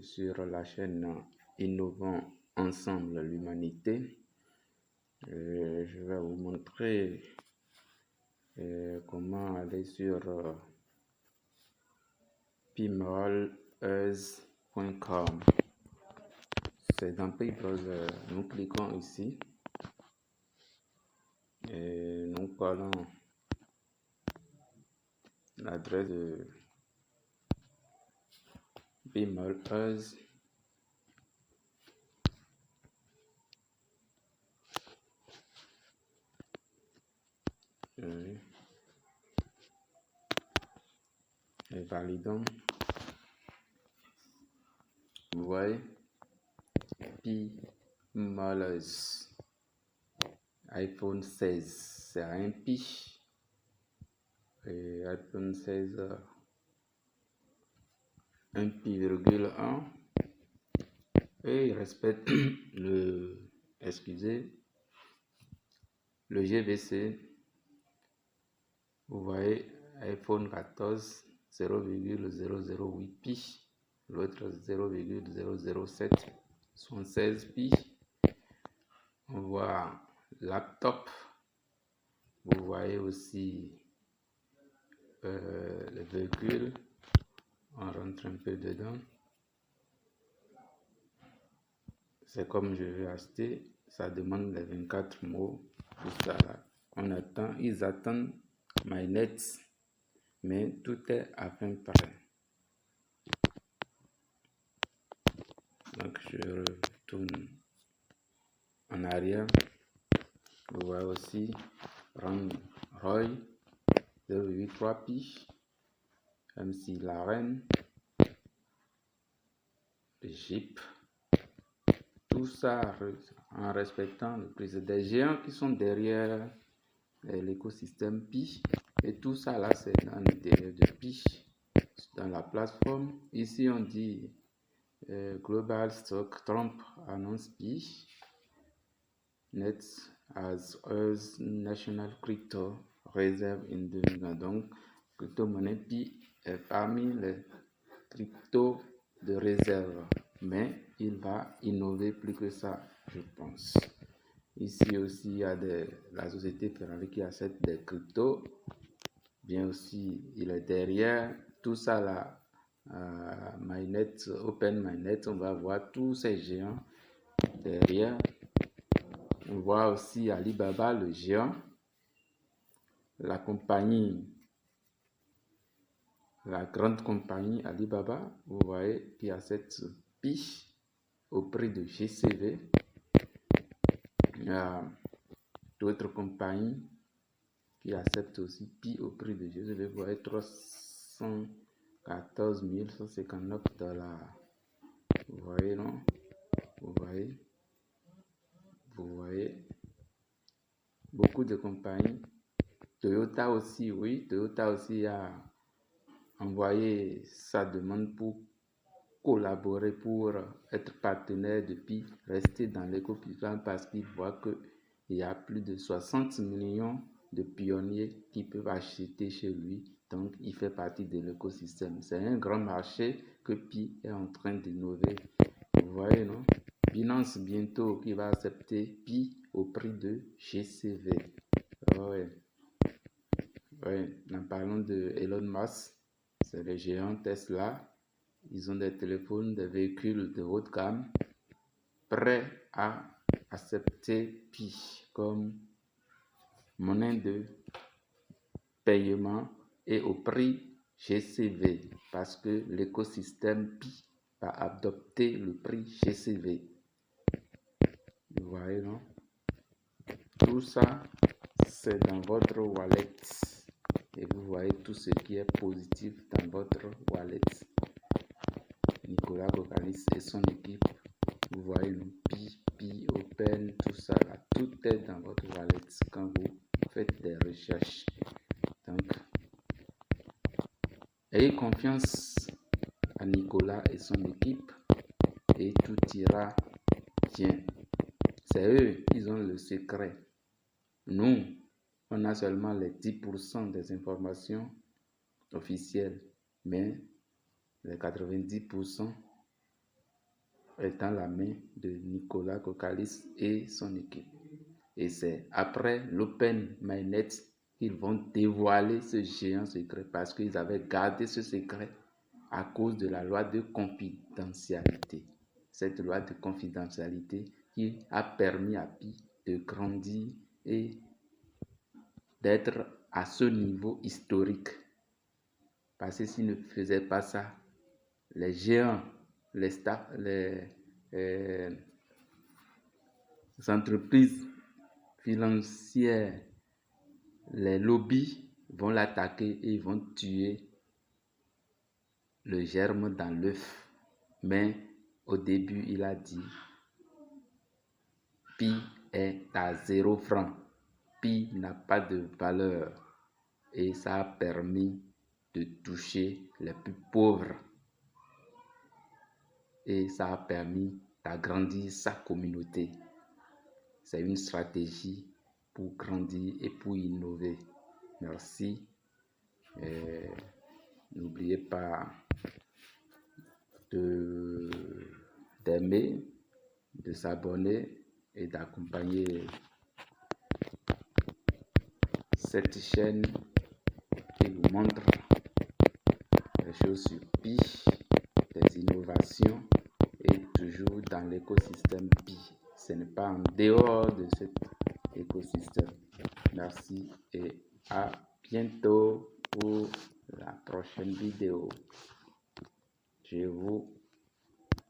sur la chaîne Innovons ensemble l'humanité. Je vais vous montrer comment aller sur pmoluz.com. C'est dans Paybrowser. Nous cliquons ici et nous collons l'adresse de pmoluz. Et validons. Vous voyez, pmoluz iPhone 16, c'est un pi. Et iPhone 16 1,1 et il respecte le GVC. Vous voyez, iPhone 14 0,008 pi, l'autre 0,007, sont 16 pi. On voit laptop. Vous voyez aussi le véhicule. On rentre un peu dedans. C'est comme je vais acheter. Ça demande les 24 mots. Tout ça là. On attend. Ils attendent MyNet. Mais tout est à fin prêt. Donc je retourne en arrière. Vous voyez aussi Roy 0,3 pi. MC La Reine. Le Jeep. Tout ça en respectant le prix. C'est des géants qui sont derrière l'écosystème Pi. Et tout ça là, c'est dans l'intérieur de Pi, dans la plateforme. Ici, on dit Global Stock. Trump annonce Pi. Net as US National Crypto Reserve in 2020. Donc, crypto-monnaie Pi est parmi les cryptos de réserve. Mais il va innover plus que ça, je pense. Ici aussi, il y a la société Ferrari qui achète des cryptos. Bien aussi, il est derrière. Tout ça là, MyNet, Open MyNet, on va voir tous ces géants derrière. On voit aussi Alibaba, le géant. La grande compagnie Alibaba, vous voyez, qui achète Pi au prix de GCV. Il y a d'autres compagnies qui acceptent aussi Pi au prix de GCV. Vous voyez, 314 159 $. Vous voyez, non? Vous voyez beaucoup de compagnies. Toyota aussi, oui. Toyota aussi a envoyé sa demande pour collaborer, pour être partenaire de Pi, rester dans l'écosystème parce qu'il voit qu'il y a plus de 60 millions de pionniers qui peuvent acheter chez lui. Donc, il fait partie de l'écosystème. C'est un grand marché que Pi est en train d'innover. Vous voyez, non? Binance bientôt qui va accepter Pi au prix de GCV. En parlant de Elon Musk, c'est le géant Tesla. Ils ont des téléphones, des véhicules de haute gamme prêts à accepter Pi comme monnaie de paiement et au prix GCV parce que l'écosystème Pi va adopter le prix GCV. Vous voyez, non? Tout ça, c'est dans votre wallet. Et vous voyez tout ce qui est positif dans votre wallet. Nicolas Bocalis et son équipe. Vous voyez le Pi, Open, tout ça là. Tout est dans votre wallet quand vous faites des recherches. Donc, ayez confiance à Nicolas et son équipe et tout ira bien. C'est eux, ils ont le secret. Nous, on a seulement les 10% des informations officielles, mais les 90%, est dans la main de Nicolas Kokalis et son équipe. Et c'est après l'Open Mainnet qu'ils vont dévoiler ce géant secret parce qu'ils avaient gardé ce secret à cause de la loi de confidentialité. Cette loi de confidentialité qui a permis à Pi de grandir et d'être à ce niveau historique. Parce que s'il ne faisait pas ça, les géants, les entreprises financières, les lobbies vont l'attaquer et ils vont tuer le germe dans l'œuf. Mais au début, il a dit Pi est à 0 francs. Pi n'a pas de valeur. Et ça a permis de toucher les plus pauvres. Et ça a permis d'agrandir sa communauté. C'est une stratégie pour grandir et pour innover. Merci. N'oubliez pas d'aimer, de s'abonner et d'accompagner cette chaîne qui vous montre des choses sur Pi, des innovations et toujours dans l'écosystème Pi. Ce n'est pas en dehors de cet écosystème. Merci et à bientôt pour la prochaine vidéo. Je vous